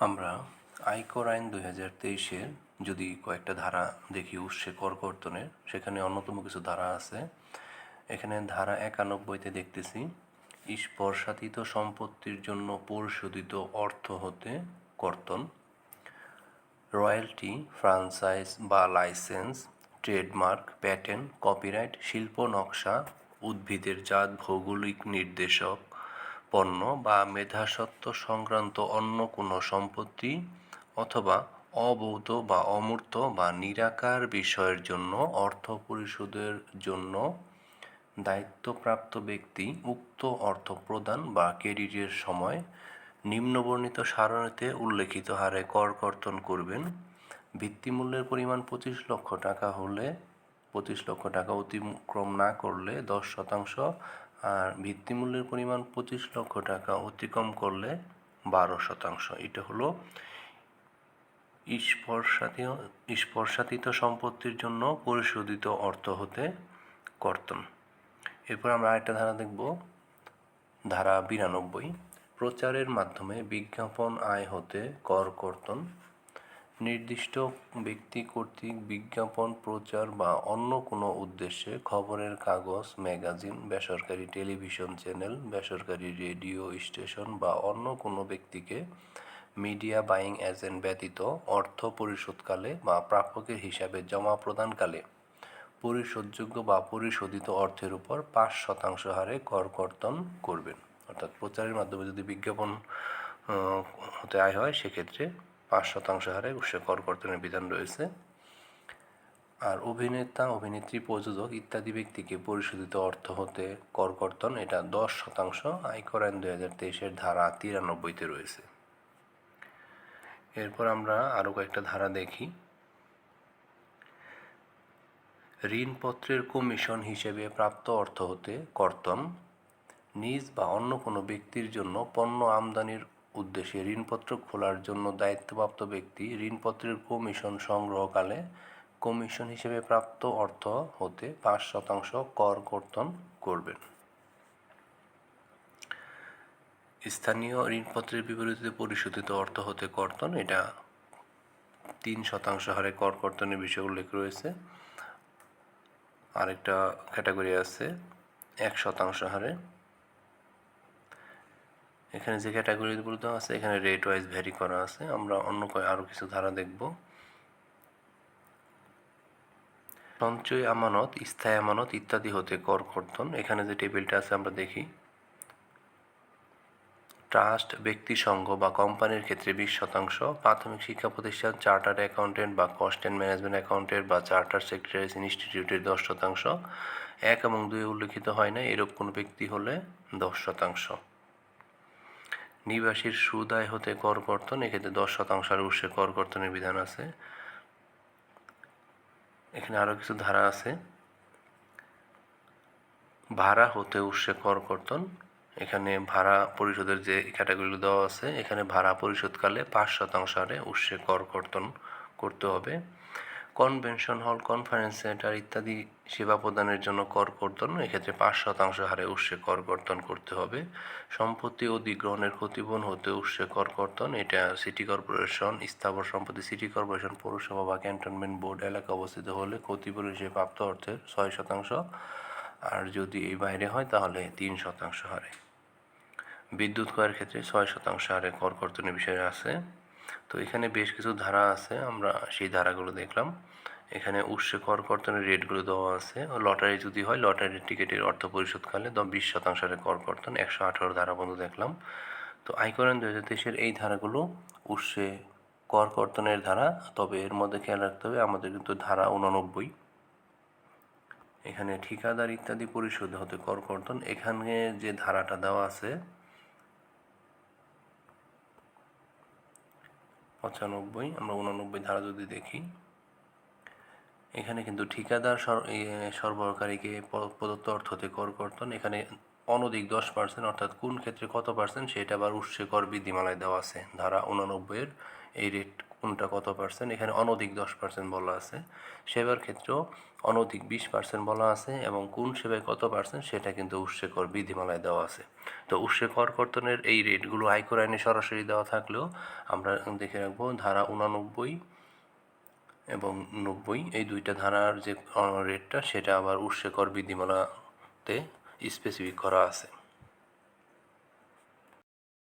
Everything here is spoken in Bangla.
আমরা আয়কর আইন 2023-এর যদি কয়েকটা ধারা দেখি উৎসে কর কর্তনের, সেখানে অন্যতম কিছু ধারা আছে। এখানে ধারা 91-তে দেখতেছি স্পর্শাতীত সম্পত্তির জন্য পরিশোধিত অর্থ হতে কর্তন, রয়্যালটি, ফ্রাঞ্চাইজ বা লাইসেন্স, ট্রেডমার্ক, প্যাটেন্ট, কপিরাইট, শিল্প নকশা, উদ্ভিদের জাত, ভৌগোলিক নির্দেশক, পণ্য বা মেধাস্বত্ব সংক্রান্ত অন্য কোনো সম্পত্তি অথবা অবৌধ বা অমূর্ত বা নিরাকার বিষয়ের জন্য অর্থ পরিশোধের জন্য দায়িত্বপ্রাপ্ত ব্যক্তি উক্ত অর্থ প্রদান বা ক্রেডিটের সময় নিম্নবর্ণিত সারণীতে উল্লেখিত হারে কর কর্তন করবেন। ভিত্তিমূল্যের পরিমাণ 25 লক্ষ টাকা হলে 25 লক্ষ টাকা অতিক্রম না করলে 10%, আর ভিত্তিমূল্যের পরিমাণ 25 লক্ষ টাকা অতিক্রম করলে 12%। এটা হলো স্পর্শাতীত সম্পত্তির জন্য পরিশোধিত অর্থ হতে কর্তন। এরপর আমরা আরেকটা ধারা দেখব, ধারা 92, প্রচারের মাধ্যমে বিজ্ঞাপন আয় হতে কর কর্তন। নির্দিষ্ট ব্যক্তি কর্তৃক বিজ্ঞাপন প্রচার বা অন্য কোনো উদ্দেশ্যে খবরের কাগজ, ম্যাগাজিন, বেসরকারি টেলিভিশন চ্যানেল, বেসরকারি রেডিও স্টেশন বা অন্য কোনো ব্যক্তিকে মিডিয়া বাইং এজেন্ট ব্যতীত অর্থ পরিশোধকালে বা প্রাপকের হিসাবে জমা প্রদানকালে পরিশোধযোগ্য বা পরিশোধিত অর্থের উপর 5% হারে কর কর্তন করবেন। অর্থাৎ প্রচারের মাধ্যমে যদি বিজ্ঞাপন হতে আয় হয়, সেক্ষেত্রে 5% হারে সে কর কর্তনের বিধান রয়েছে। আর অভিনেতা, অভিনেত্রী, প্রযোজক ইত্যাদি ব্যক্তিকে পরিশোধিত অর্থ হতে কর কর্তন, এটা 10% আয়কর আইন 2023-এর ধারা 93-তে রয়েছে। এরপর আমরা আরও কয়েকটা ধারা দেখি। ঋণপত্রের কমিশন হিসেবে প্রাপ্ত অর্থ হতে কর্তন। নিজ বা অন্য কোনো ব্যক্তির জন্য পণ্য আমদানির উদ্দেশ্যে ঋণপত্র খোলার জন্য দায়িত্বপ্রাপ্ত ব্যক্তি ঋণপত্রের কমিশন সংগ্রহকালে কমিশন হিসেবে প্রাপ্ত অর্থ হতে 5% কর কর্তন করবেন। স্থানীয় ঋণপত্রের বিপরীতে পরিশোধিত অর্থ হতে কর্তন, এটা 3% হারে কর কর্তনের বিষয়ে উল্লেখ রয়েছে। আরেকটা ক্যাটাগরি আছে 1% হারে। এখানে যে ক্যাটাগরিগুলো দেওয়া আছে, এখানে রেট ওয়াইজ ভ্যারি করা আছে। আমরা অন্য আরও কিছু ধারা দেখব। সঞ্চয় আমানত, স্থায়ী আমানত ইত্যাদি হতে কর কর্তন। এখানে যে টেবিলটা আছে আমরা দেখি। ট্রাস্ট, ব্যক্তি সংঘ বা কোম্পানির ক্ষেত্রে 20%, প্রাথমিক শিক্ষা প্রতিষ্ঠান, চার্টার্ড অ্যাকাউন্টেন্ট বা কস্ট অ্যান্ড ম্যানেজমেন্ট অ্যাকাউন্টেন্ট বা চার্টার্ড সেক্রেটারিজ ইনস্টিটিউটের 10%, 1 এবং 2 উল্লেখিত হয় না এরূপ কোনো ব্যক্তি হলে 10%। নিবাসীর সুদ আয় হতে কর কর্তন, এক্ষেত্রে 10% আর উৎসে কর কর্তনের বিধান আছে। এখানে আরও কিছু ধারা আছে। ভাড়া হতে উৎসে কর কর্তন, এখানে ভাড়া পরিশোধের যে ক্যাটাগরিগুলো দেওয়া আছে, এখানে ভাড়া পরিশোধকালে 5% হারে উৎসে কর কর্তন করতে হবে। কনভেনশন হল, কনফারেন্স সেন্টার ইত্যাদি সেবা প্রদানের জন্য কর কর্তন, এক্ষেত্রে 5% হারে উৎসে কর কর্তন করতে হবে। সম্পত্তি অধিগ্রহণের ক্ষতিপূরণ হতে উৎসে কর কর্তন, এটা সিটি কর্পোরেশন, স্থাবর সম্পত্তি সিটি কর্পোরেশন, পৌরসভা বা ক্যান্টনমেন্ট বোর্ড এলাকা অবস্থিত হলে ক্ষতিপূরণ হিসেবে প্রাপ্ত অর্থের 6%, আর যদি এই বাইরে হয় তাহলে 3% হারে। বিদ্যুৎ ক্রয়ের ক্ষেত্রে 6% হারে কর কর্তনের বিষয় আছে। তো এখানে বেশ কিছু ধারা আছে, আমরা সেই ধারাগুলো দেখলাম। এখানে উৎসে কর কর্তনের রেটগুলো দেওয়া আছে। লটারি যদি হয়, লটারির টিকিটের অর্থ পরিশোধকালে 20% হারে কর কর্তন, 118 ধারা পর্যন্ত দেখলাম। তো আয়কর আইন 2023-এর এই ধারাগুলো উৎসে কর কর্তনের ধারা। তবে এর মধ্যে খেয়াল রাখতে হবে আমাদের কিন্তু ধারা 89, এখানে ঠিকাদার ইত্যাদি পরিশোধ হতে কর কর্তন। এখানে যে ধারাটা দেওয়া আছে 95, আমরা 89 ধারা যদি দেখি, এখানে কিন্তু ঠিকাদার সরবরাহকারীকে প্রদত্ত অর্থ হতে কর কর্তন, এখানে অনধিক 10%, অর্থাৎ কোন ক্ষেত্রে কত পার্সেন্ট সেটা আবার উৎসে কর বিধিমালায় দেওয়া আছে ধারা 89-এর এই রেট কোনটা কত পার্সেন্ট, এখানে অনধিক 10% বলা আছে। সেবার ক্ষেত্রেও অনধিক 20% বলা আছে এবং কোন সেবায় কত পার্সেন্ট সেটা কিন্তু উৎসে কর বিধিমালায় দেওয়া আছে। তো উৎসে কর কর্তনের এই রেটগুলো আয়কর আইনে সরাসরি দেওয়া থাকলেও আমরা দেখে রাখবো ধারা 89 এবং 90 এই দুইটা ধারার যে রেটটা সেটা আবার উৎসে কর বিধিমালাতে স্পেসিফিক করা আছে।